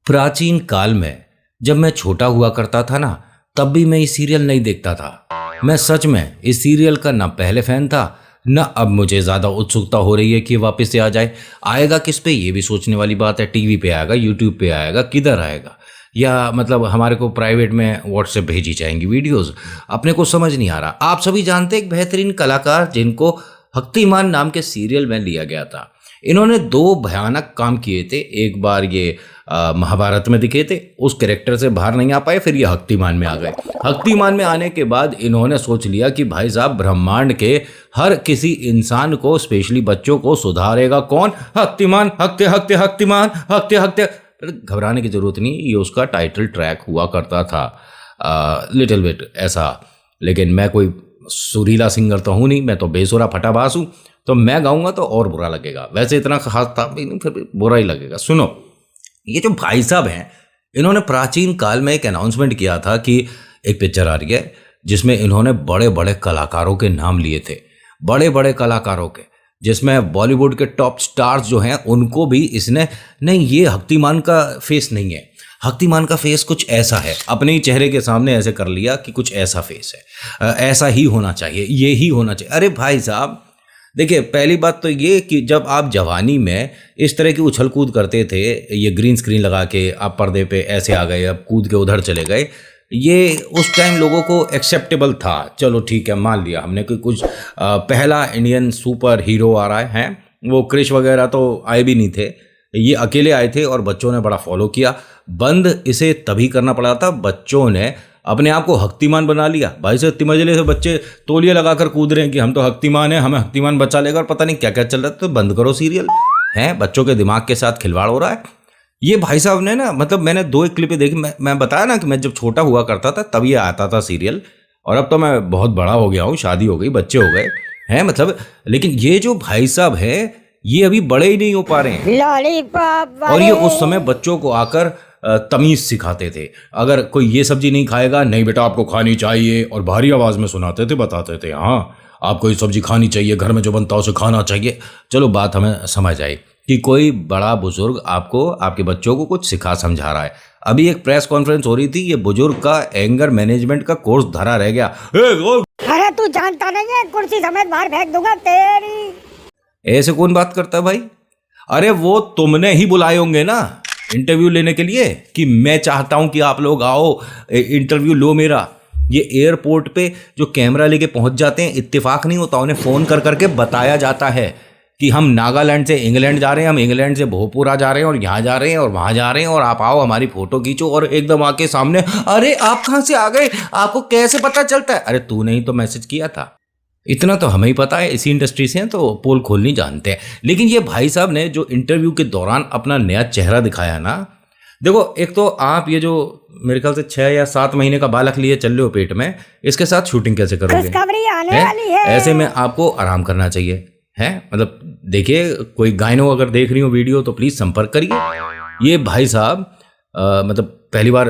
प्राचीन काल में जब मैं छोटा हुआ करता था ना, तब भी मैं ये सीरियल नहीं देखता था। मैं सच में इस सीरियल का ना पहले फैन था, ना अब मुझे ज़्यादा उत्सुकता हो रही है कि वापस से आ जाए। आएगा किस पे ये भी सोचने वाली बात है। टीवी पे आएगा, यूट्यूब पे आएगा, किधर आएगा, या मतलब हमारे को प्राइवेट में व्हाट्सएप भेजी जाएंगी वीडियोस। अपने को समझ नहीं आ रहा। आप सभी जानते एक बेहतरीन कलाकार जिनको हक्तिमान नाम के सीरियल में लिया गया था। इन्होंने दो भयानक काम किए थे। एक बार ये महाभारत में दिखे थे, उस कैरेक्टर से बाहर नहीं आ पाए, फिर ये हक्तिमान में आ गए। हक्तिमान में आने के बाद इन्होंने सोच लिया कि भाई साहब, ब्रह्मांड के हर किसी इंसान को, स्पेशली बच्चों को सुधारेगा कौन? हक्तिमान। हक्तिमान हक्ते। घबराने की जरूरत नहीं, ये उसका टाइटल ट्रैक हुआ करता था लिटिल बिट ऐसा। लेकिन मैं कोई सुरीला सिंगर तो हूँ नहीं, मैं तो बेसुरा फटाबास हूँ, तो मैं गाऊंगा तो और बुरा लगेगा। वैसे इतना खास था भी नहीं, फिर भी बुरा ही लगेगा। सुनो, ये जो भाई साहब हैं, इन्होंने प्राचीन काल में एक अनाउंसमेंट किया था कि एक पिक्चर आ रही है जिसमें इन्होंने बड़े बड़े कलाकारों के नाम लिए थे, बड़े बड़े कलाकारों के, जिसमें बॉलीवुड के टॉप स्टार्स जो हैं उनको भी इसने, नहीं ये हक्तिमान का फेस नहीं है, हक्तिमान का फेस कुछ ऐसा है, अपने ही चेहरे के सामने ऐसे कर लिया कि कुछ ऐसा फेस है, ऐसा ही होना चाहिए, ये ही होना चाहिए। अरे भाई साहब देखिए, पहली बात तो ये कि जब आप जवानी में इस तरह की उछल कूद करते थे, ये ग्रीन स्क्रीन लगा के आप पर्दे पे ऐसे आ गए, अब कूद के उधर चले गए, ये उस टाइम लोगों को एक्सेप्टेबल था। चलो ठीक है, मान लिया हमने कि कुछ पहला इंडियन सुपर हीरो आ रहा है। वो क्रिश वगैरह तो आए भी नहीं थे, ये अकेले आए थे और बच्चों ने बड़ा फॉलो किया। बंद इसे तभी करना पड़ा था, बच्चों ने अपने आप को हक्तिमान बना लिया। भाई से इतने मजले से बच्चे तौलिया लगाकर कूद रहे हैं कि हम तो हक्तिमान हैं, हमें हक्तिमान बचा लेगा, और पता नहीं क्या क्या चल रहा है। तो बंद करो सीरियल, हैं बच्चों के दिमाग के साथ खिलवाड़ हो रहा है। ये भाई साहब ने ना, मतलब मैंने दो एक क्लिपें देखी। मैं बताया ना कि मैं जब छोटा हुआ करता था तब ये आता था सीरियल, और अब तो मैं बहुत बड़ा हो गया हूँ, शादी हो गई, बच्चे हो गए हैं मतलब। लेकिन ये जो भाई साहब है, ये अभी बड़े ही नहीं हो पा रहे हैं। और ये उस समय बच्चों को आकर तमीज सिखाते थे। अगर कोई ये सब्जी नहीं खाएगा, नहीं बेटा आपको खानी चाहिए, और भारी आवाज में सुनाते थे, बताते थे हाँ आपको ये सब्जी खानी चाहिए, घर में जो बनता है उसे खाना चाहिए। चलो बात हमें समझ आई कि कोई बड़ा बुजुर्ग आपको, आपके बच्चों को कुछ सिखा समझा रहा है। अभी एक प्रेस कॉन्फ्रेंस हो रही थी, ये बुजुर्ग का एंगर मैनेजमेंट का कोर्स धरा रह गया। अरे तू जानता नहीं है, कुर्सी समेत बाहर फेंक दूंगा तेरी। ऐसे कौन बात करता है भाई? अरे वो तुमने ही बुलाए होंगे ना इंटरव्यू लेने के लिए, कि मैं चाहता हूं कि आप लोग आओ इंटरव्यू लो मेरा। ये एयरपोर्ट पे जो कैमरा लेके पहुंच जाते हैं, इत्तेफाक नहीं होता, उन्हें फोन कर करके बताया जाता है कि हम नागालैंड से इंग्लैंड जा रहे हैं, हम इंग्लैंड से भोजपुरा जा रहे हैं, और यहाँ जा रहे हैं और वहाँ जा रहे हैं, और आप आओ हमारी फोटो खींचो। और एकदम आके सामने, अरे आप कहाँ से आ गए, आपको कैसे पता चलता है? अरे तूने ही तो मैसेज किया था। इतना तो हमें ही पता है, इसी इंडस्ट्री से हैं तो पोल खोलनी जानते हैं। लेकिन ये भाई साहब ने जो इंटरव्यू के दौरान अपना नया चेहरा दिखाया ना, देखो एक तो आप ये जो मेरे ख्याल से 6 या 7 महीने का बालक लिए चल रहे हो पेट में, इसके साथ शूटिंग कैसे करोगे? आने वाली है। ऐसे में आपको आराम करना चाहिए, है मतलब। देखिए, कोई गायनो अगर देख रही हो वीडियो तो प्लीज संपर्क करिए। ये भाई साहब मतलब पहली बार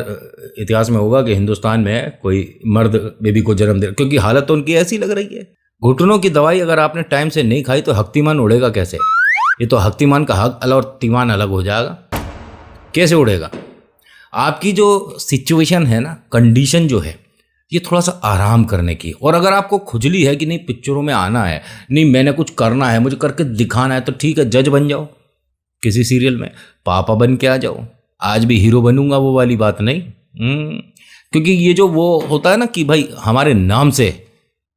इतिहास में होगा कि हिंदुस्तान में कोई मर्द बेबी को जन्म दे, क्योंकि हालत तो उनकी ऐसी लग रही है। घुटनों की दवाई अगर आपने टाइम से नहीं खाई तो हक्तिमान उड़ेगा कैसे? ये तो हक्तिमान का हक अलग और तिमान अलग हो जाएगा। कैसे उड़ेगा? आपकी जो सिचुएशन है ना, कंडीशन जो है, ये थोड़ा सा आराम करने की। और अगर आपको खुजली है कि नहीं पिक्चरों में आना है, नहीं मैंने कुछ करना है, मुझे करके दिखाना है, तो ठीक है, जज बन जाओ किसी सीरियल में, पापा बन के आ जाओ। आज भी हीरो बनूंगा वो वाली बात नहीं। क्योंकि ये जो वो होता है ना कि भाई हमारे नाम से,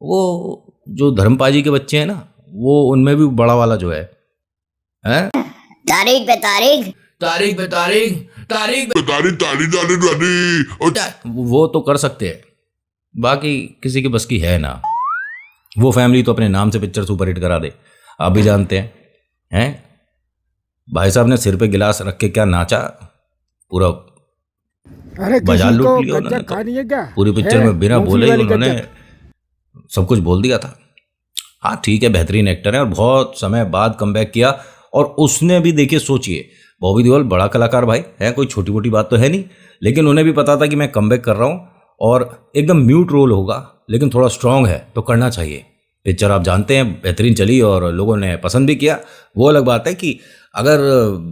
वो जो धर्मपाजी के बच्चे हैं ना, वो उनमें भी बड़ा वाला जो है, तारीख पे तारीख, तारीख पे तारीख, तारीख पे तारीख, वो तो कर सकते हैं, बाकी किसी की बस की है ना। वो फैमिली तो अपने नाम से पिक्चर सुपरहिट करा दे, आप भी जानते हैं। भाई साहब ने सिर पे गिलास रख के क्या नाचा, पूरा बाजार लूट लिया उन्होंने तो। पूरी पिक्चर में बिना बोले ही उन्होंने सब कुछ बोल दिया था। हाँ ठीक है, बेहतरीन एक्टर है और बहुत समय बाद कमबैक किया। और उसने भी देखिए, सोचिए, बॉबी देओल बड़ा कलाकार भाई है, कोई छोटी मोटी बात तो है नहीं, लेकिन उन्हें भी पता था कि मैं कमबैक कर रहा हूँ और एकदम म्यूट रोल होगा, लेकिन थोड़ा स्ट्रांग है तो करना चाहिए। पिक्चर आप जानते हैं बेहतरीन चली और लोगों ने पसंद भी किया। वो अलग बात है कि अगर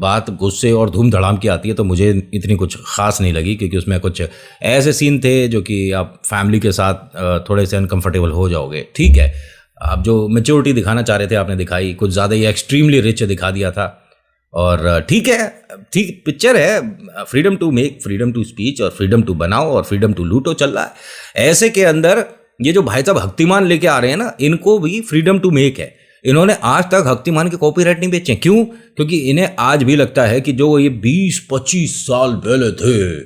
बात गुस्से और धूम धड़ाम की आती है तो मुझे इतनी कुछ खास नहीं लगी, क्योंकि उसमें कुछ ऐसे सीन थे जो कि आप फैमिली के साथ थोड़े से अनकंफर्टेबल हो जाओगे। ठीक है, आप जो मैच्योरिटी दिखाना चाह रहे थे आपने दिखाई, कुछ ज़्यादा ही एक्सट्रीमली रिच दिखा दिया था। और ठीक है, ठीक पिक्चर है, freedom to make, freedom to speech और फ्रीडम टू बनाओ और फ्रीडम टू लूटो चल रहा है। ऐसे के अंदर ये जो भाई साहब हक्तिमान लेके आ रहे हैं ना, इनको भी फ्रीडम टू मेक है। इन्होंने आज तक हक्तिमान के कॉपीराइट नहीं बेचे। क्यों? क्योंकि इन्हें आज भी लगता है कि जो ये 20-25 साल पहले थे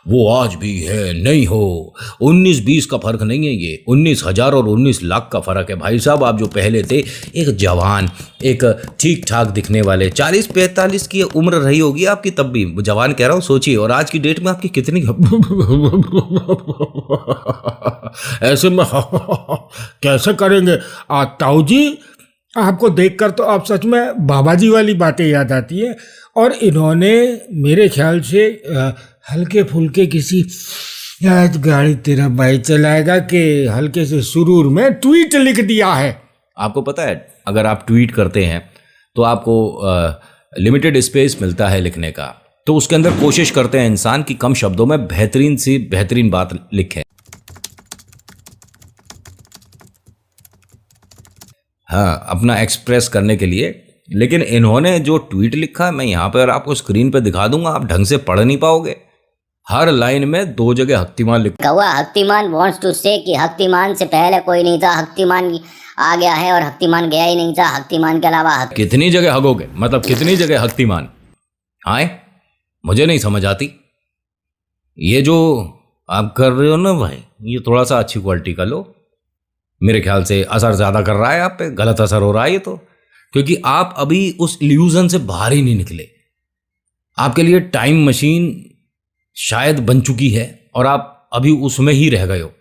वो आज भी है। नहीं हो, 19-20 का फर्क नहीं है, ये 19,000 और 19 लाख का फर्क है। भाई साहब, आप जो पहले थे एक जवान, एक ठीक ठाक दिखने वाले, 40-45 की उम्र रही होगी आपकी, तब भी जवान कह रहा हूँ, सोचिए। और आज की डेट में आपकी कितनी ऐसे में कैसे करेंगे? ताऊ जी, आपको देखकर तो आप सच में बाबा जी वाली बातें याद आती है। और इन्होंने मेरे ख्याल से हल्के फुल्के किसी आज गाड़ी तेरा भाई चलाएगा के हल्के से सुरूर में ट्वीट लिख दिया है। आपको पता है, अगर आप ट्वीट करते हैं तो आपको लिमिटेड स्पेस मिलता है लिखने का, तो उसके अंदर कोशिश करते हैं इंसान की कम शब्दों में बेहतरीन सी बेहतरीन बात लिखे। हाँ, अपना एक्सप्रेस करने के लिए। लेकिन इन्होंने जो ट्वीट लिखा, मैं यहाँ पर आपको स्क्रीन पे दिखा दूंगा, आप ढंग से पढ़ नहीं पाओगे। हर लाइन में 2 जगह हक्तिमान लिखा हुआ। हक्तिमान वांट्स टू से कि हक्तिमान से पहले कोई नहीं था, हक्तिमान आ गया है और हक्तिमान गया ही नहीं था, हक्तिमान के अलावा कितनी जगह हगोगे? मतलब कितनी जगह हक्तिमान? हाँ, मुझे नहीं समझ आती। ये जो आप कर रहे हो ना भाई, ये थोड़ा सा अच्छी क्वालिटी का लो। मेरे ख्याल से असर ज़्यादा कर रहा है आप पे, गलत असर हो रहा है ये तो, क्योंकि आप अभी उस इल्यूजन से बाहर ही नहीं निकले। आपके लिए टाइम मशीन शायद बन चुकी है और आप अभी उसमें ही रह गए हो।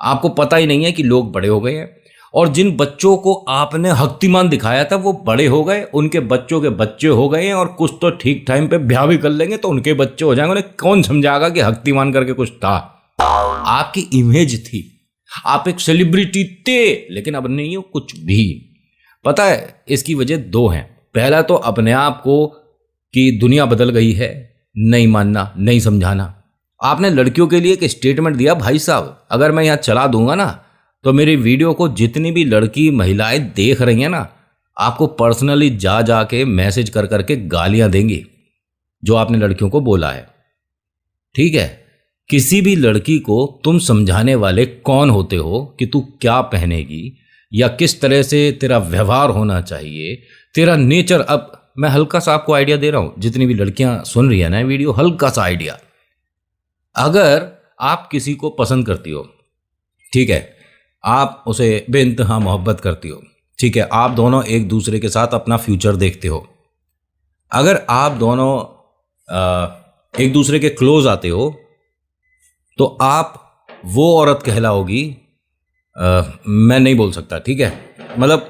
आपको पता ही नहीं है कि लोग बड़े हो गए हैं, और जिन बच्चों को आपने हक्तिमान दिखाया था वो बड़े हो गए, उनके बच्चों के बच्चे हो गए हैं, और कुछ तो ठीक टाइम पे ब्याह भी कर लेंगे तो उनके बच्चे हो जाएंगे। उन्हें कौन समझाएगा कि हक्तिमान करके कुछ था? आपकी इमेज थी, आप एक सेलिब्रिटी थे, लेकिन अब नहीं हो कुछ भी। पता है, इसकी वजह 2 हैं। पहला तो अपने आप को कि दुनिया बदल गई है नहीं मानना, नहीं समझाना। आपने लड़कियों के लिए एक स्टेटमेंट दिया, भाई साहब अगर मैं यहाँ चला दूंगा ना तो मेरी वीडियो को जितनी भी लड़की महिलाएं देख रही हैं ना, आपको पर्सनली जा जा के मैसेज कर करके गालियां देंगी, जो आपने लड़कियों को बोला है। ठीक है, किसी भी लड़की को तुम समझाने वाले कौन होते हो कि तू क्या पहनेगी या किस तरह से तेरा व्यवहार होना चाहिए, तेरा नेचर। अब मैं हल्का सा आपको आइडिया दे रहा हूं, जितनी भी लड़कियां सुन रही है ना वीडियो, हल्का सा आइडिया। अगर आप किसी को पसंद करती हो, ठीक है, आप उसे बेइंतहा मोहब्बत करती हो, ठीक है, आप दोनों एक दूसरे के साथ अपना फ्यूचर देखते हो, अगर आप दोनों एक दूसरे के क्लोज आते हो तो आप वो औरत कहलाओगी। मैं नहीं बोल सकता, ठीक है, मतलब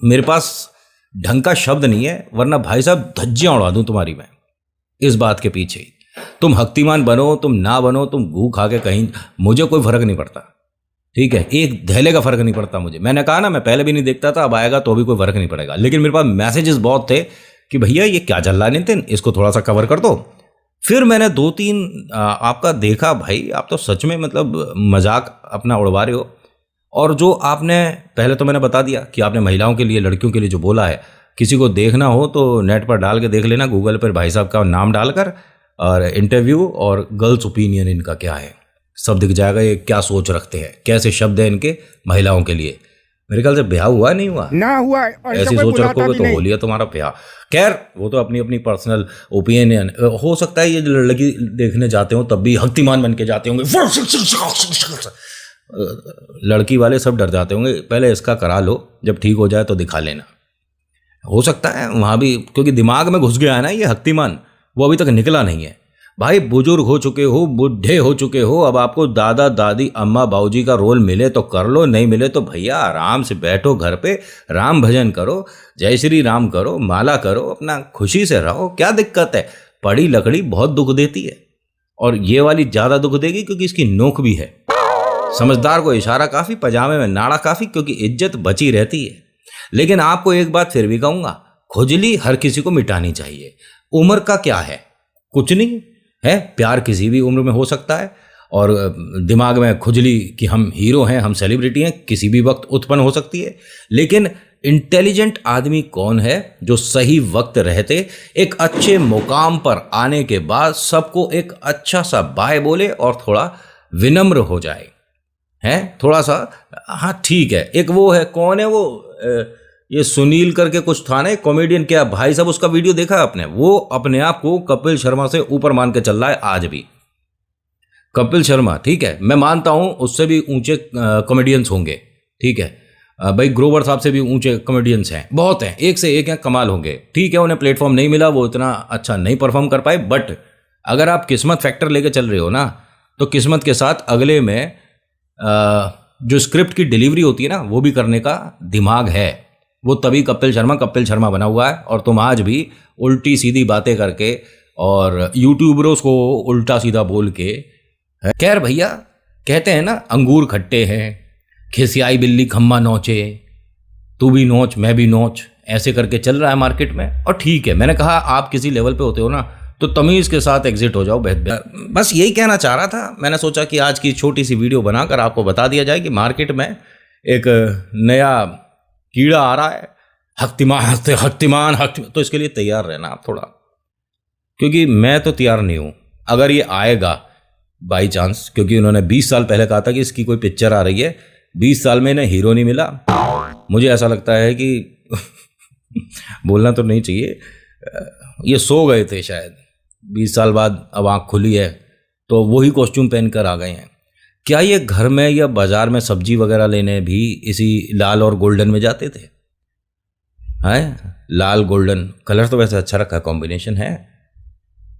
मेरे पास ढंग का शब्द नहीं है, वरना भाई साहब धज्जियां उड़ा दूं तुम्हारी मैं इस बात के पीछे। तुम हक्तिमान बनो, तुम ना बनो, तुम गू खा के कहीं, मुझे कोई फर्क नहीं पड़ता, ठीक है, एक धैले का फर्क नहीं पड़ता मुझे। मैंने कहा ना, मैं पहले भी नहीं देखता था, अब आएगा तो भी कोई फर्क नहीं पड़ेगा। लेकिन मेरे पास मैसेजेस बहुत थे कि भैया ये क्या चल रहा है नितिन, इसको थोड़ा सा कवर कर दो। फिर मैंने 2-3 आपका देखा, भाई आप तो सच में मतलब मजाक अपना उड़वा रहे हो। और जो आपने पहले तो मैंने बता दिया कि आपने महिलाओं के लिए, लड़कियों के लिए जो बोला है, किसी को देखना हो तो नेट पर डाल के देख लेना, गूगल पर भाई साहब का नाम डालकर, और इंटरव्यू और गर्ल्स ओपिनियन इनका क्या है सब दिख जाएगा, ये क्या सोच रखते हैं, कैसे शब्द है इनके महिलाओं के लिए। मेरे ख्याल से ब्याह हुआ नहीं हुआ ना हुआ, और ऐसी सोच रखोगे तो हो लिया तुम्हारा ब्याह। खैर वो तो अपनी अपनी पर्सनल ओपिनियन हो सकता है। ये लड़की देखने जाते हो तब भी हक्तिमान बन के जाते होंगे, लड़की वाले सब डर जाते होंगे, पहले इसका करा लो, जब ठीक हो जाए तो दिखा लेना। हो सकता है वहाँ भी, क्योंकि दिमाग में घुस गया है ना ये हक्तिमान, वो अभी तक निकला नहीं है। भाई बुजुर्ग हो चुके हो, बुढ़े हो चुके हो, अब आपको दादा दादी अम्मा बाबूजी का रोल मिले तो कर लो, नहीं मिले तो भैया आराम से बैठो घर पे, राम भजन करो, जय श्री राम करो, माला करो, अपना खुशी से रहो, क्या दिक्कत है। पड़ी लकड़ी बहुत दुख देती है, और ये वाली ज़्यादा दुख देगी क्योंकि इसकी नोक भी है। समझदार को इशारा काफ़ी, पजामे में नाड़ा काफ़ी, क्योंकि इज्जत बची रहती है। लेकिन आपको एक बात फिर भी कहूँगा, खुजली हर किसी को मिटानी चाहिए। उम्र का क्या है, कुछ नहीं है। प्यार किसी भी उम्र में हो सकता है, और दिमाग में खुजली कि हम हीरो हैं, हम सेलिब्रिटी हैं, किसी भी वक्त उत्पन्न हो सकती है। लेकिन इंटेलिजेंट आदमी कौन है जो सही वक्त रहते एक अच्छे मुकाम पर आने के बाद सबको एक अच्छा सा बाय बोले और थोड़ा विनम्र हो जाए, हैं थोड़ा सा। हाँ ठीक है, एक वो है, कौन है वो, ये सुनील करके कुछ था ना कॉमेडियन, क्या भाई साहब उसका वीडियो देखा है आपने? वो अपने आप को कपिल शर्मा से ऊपर मान के चल रहा है आज भी। कपिल शर्मा ठीक है, मैं मानता हूं उससे भी ऊंचे कॉमेडियंस होंगे, ठीक है भाई, ग्रोवर साहब से भी ऊंचे कॉमेडियंस हैं, बहुत हैं, एक से एक हैं, कमाल होंगे, ठीक है। उन्हें प्लेटफॉर्म नहीं मिला, वो इतना अच्छा नहीं परफॉर्म कर पाए, बट अगर आप किस्मत फैक्टर लेके चल रहे हो ना, तो किस्मत के साथ अगले में जो स्क्रिप्ट की डिलीवरी होती है ना, वो भी करने का दिमाग है। वो तभी कपिल शर्मा बना हुआ है। और तुम आज भी उल्टी सीधी बातें करके और यूट्यूबरों को उल्टा सीधा बोल के, खैर भैया कहते हैं ना, अंगूर खट्टे हैं, खिसियाई बिल्ली खम्मा नोचे, तू भी नोच मैं भी नोच, ऐसे करके चल रहा है मार्केट में। और ठीक है, मैंने कहा आप किसी लेवल पे होते हो ना, तो तमीज़ के साथ एग्जिट हो जाओ। बस यही कहना चाह रहा था। मैंने सोचा कि आज की छोटी सी वीडियो बनाकर आपको बता दिया जाए कि मार्केट में एक नया कीड़ा आ रहा है, हक्तिमान। तो इसके लिए तैयार रहना आप थोड़ा, क्योंकि मैं तो तैयार नहीं हूँ। अगर ये आएगा बाई चांस, क्योंकि उन्होंने 20 साल पहले कहा था कि इसकी कोई पिक्चर आ रही है, 20 साल में इन्हें हीरो नहीं मिला। मुझे ऐसा लगता है कि बोलना तो नहीं चाहिए, ये सो गए थे शायद, 20 साल बाद अब आँख खुली है तो वही कॉस्ट्यूम पहनकर आ गए हैं। क्या ये घर में या बाजार में सब्जी वगैरह लेने भी इसी लाल और गोल्डन में जाते थे? हैं, लाल गोल्डन कलर तो वैसे अच्छा रखा, कॉम्बिनेशन है।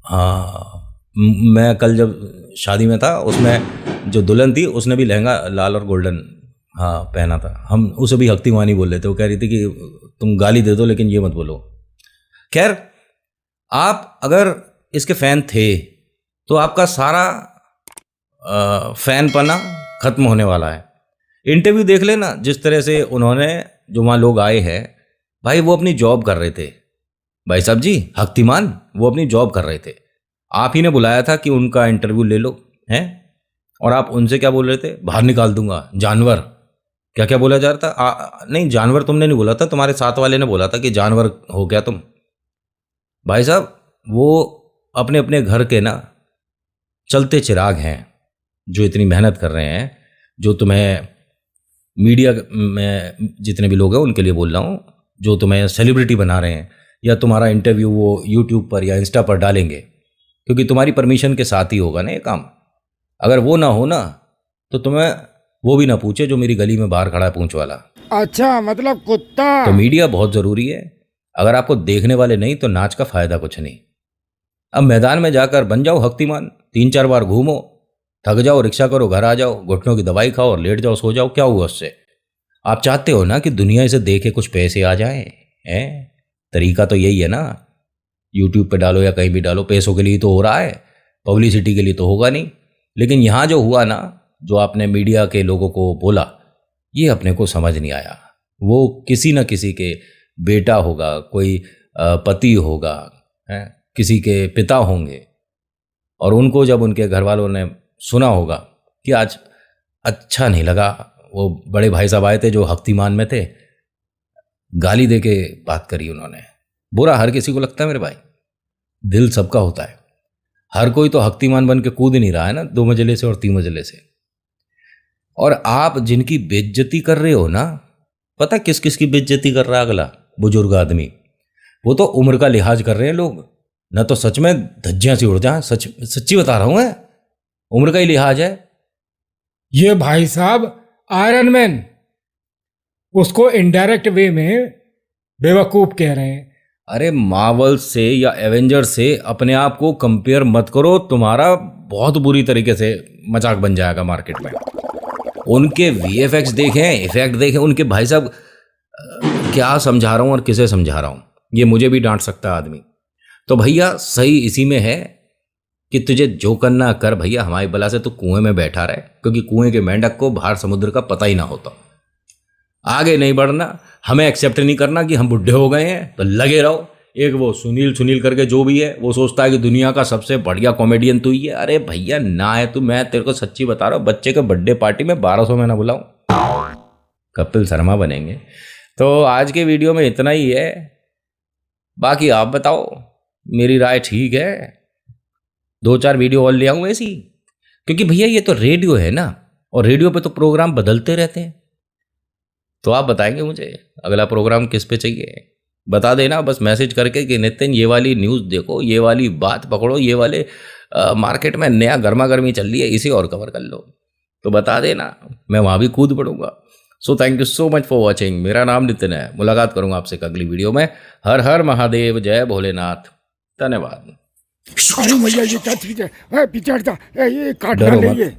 हाँ, मैं कल जब शादी में था, उसमें जो दुल्हन थी उसने भी लहंगा लाल और गोल्डन हाँ पहना था। हम उसे भी हक्तिमानी बोल रहे थे। वो कह रही थी कि तुम गाली दे दो लेकिन ये मत बोलो। खैर, आप अगर इसके फैन थे तो आपका सारा फैन पना खत्म होने वाला है। इंटरव्यू देख लेना, जिस तरह से उन्होंने, जो वहाँ लोग आए हैं भाई, वो अपनी जॉब कर रहे थे। भाई साहब जी, हक्तिमान वो अपनी जॉब कर रहे थे, आप ही ने बुलाया था कि उनका इंटरव्यू ले लो, हैं? और आप उनसे क्या बोल रहे थे? बाहर निकाल दूंगा, जानवर। क्या क्या बोला जा रहा था? नहीं, जानवर तुमने नहीं बोला था, तुम्हारे साथ वाले ने बोला था कि जानवर हो गया तुम। भाई साहब, वो अपने अपने घर के ना चलते चिराग हैं, जो इतनी मेहनत कर रहे हैं। जो तुम्हें मीडिया में जितने भी लोग हैं उनके लिए बोल रहा हूँ, जो तुम्हें सेलिब्रिटी बना रहे हैं, या तुम्हारा इंटरव्यू वो यूट्यूब पर या इंस्टा पर डालेंगे, क्योंकि तुम्हारी परमिशन के साथ ही होगा ना ये काम। अगर वो ना हो ना, तो तुम्हें वो भी ना पूछे जो मेरी गली में बाहर खड़ा है पूंछ वाला। अच्छा, मतलब कुत्ता। तो मीडिया बहुत ज़रूरी है। अगर आपको देखने वाले नहीं तो नाच का फायदा कुछ नहीं। अब मैदान में जाकर बन जाओ हक्तिमान, 3-4 बार घूमो, थक जाओ, रिक्शा करो, घर आ जाओ, घुटनों की दवाई खाओ और लेट जाओ, सो जाओ। क्या हुआ उससे? आप चाहते हो ना कि दुनिया इसे देखे कुछ पैसे आ जाए, हैं? तरीका तो यही है ना, यूट्यूब पे डालो या कहीं भी डालो, पैसों के लिए तो हो रहा है, पब्लिसिटी के लिए तो होगा नहीं। लेकिन यहाँ जो हुआ ना, जो आपने मीडिया के लोगों को बोला, ये अपने को समझ नहीं आया। वो किसी न किसी के बेटा होगा, कोई पति होगा, हैं? किसी के पिता होंगे, और उनको जब उनके घर वालों ने सुना होगा कि आज अच्छा नहीं लगा, वो बड़े भाई साहब आए थे जो हक्तिमान में थे, गाली दे के बात करी उन्होंने। बुरा हर किसी को लगता है मेरे भाई, दिल सबका होता है। हर कोई तो हक्तिमान बन के कूद नहीं रहा है ना 2 मंजिले से और 3 मंजिले से। और आप जिनकी बेइज्जती कर रहे हो ना, पता किस किस की बेइज्जती कर रहा है? अगला बुजुर्ग आदमी। वो तो उम्र का लिहाज कर रहे हैं लोग, ना तो सच में धज्जियां सी उड़ जाए। सच्ची बता रहा हूं मैं, उम्र का ही लिहाज है। ये भाई साहब आयरन मैन, उसको इनडायरेक्ट वे में बेवकूफ कह रहे हैं। अरे मार्वल से या एवेंजर से अपने आप को कंपेयर मत करो, तुम्हारा बहुत बुरी तरीके से मजाक बन जाएगा मार्केट में। उनके वीएफएक्स देखें, इफेक्ट देखें उनके। भाई साहब, क्या समझा रहा हूं और किसे समझा रहा हूं, ये मुझे भी डांट सकता है आदमी। तो भैया सही इसी में है कि तुझे जो करना कर भैया, हमारी बला से तो कुएं में बैठा रहे, क्योंकि कुएं के मेंढक को बाहर समुद्र का पता ही ना होता। आगे नहीं बढ़ना हमें एक्सेप्ट नहीं करना कि हम बुढ़े हो गए हैं, तो लगे रहो। एक वो सुनील करके जो भी है, वो सोचता है कि दुनिया का सबसे बढ़िया कॉमेडियन तू ही है। अरे भैया ना है तू, मैं तेरे को सच्ची बता रहा हूँ, बच्चे के बर्थडे पार्टी में 1200 में ना बुलाऊं, कपिल शर्मा बनेंगे। तो आज के वीडियो में इतना ही है, बाकी आप बताओ, मेरी राय ठीक है? 2-4 वीडियो और ले आऊं ऐसी? क्योंकि भैया ये तो रेडियो है ना, और रेडियो पे तो प्रोग्राम बदलते रहते हैं। तो आप बताएंगे मुझे अगला प्रोग्राम किस पे चाहिए, बता देना बस मैसेज करके कि नितिन ये वाली न्यूज़ देखो, ये वाली बात पकड़ो, ये वाले मार्केट में नया गर्मा गर्मी चल रही है, इसे और कवर कर लो, तो बता देना, मैं वहाँ भी कूद पड़ूंगा। So thank you so much for watching. मेरा नाम नितिन है, मुलाकात करूंगा आपसे अगली वीडियो में। हर हर महादेव, जय भोलेनाथ, धन्यवाद। अरे भैया ये क्या चीज है? पीछे हट जा, ये काट डरो डाले मत। ये।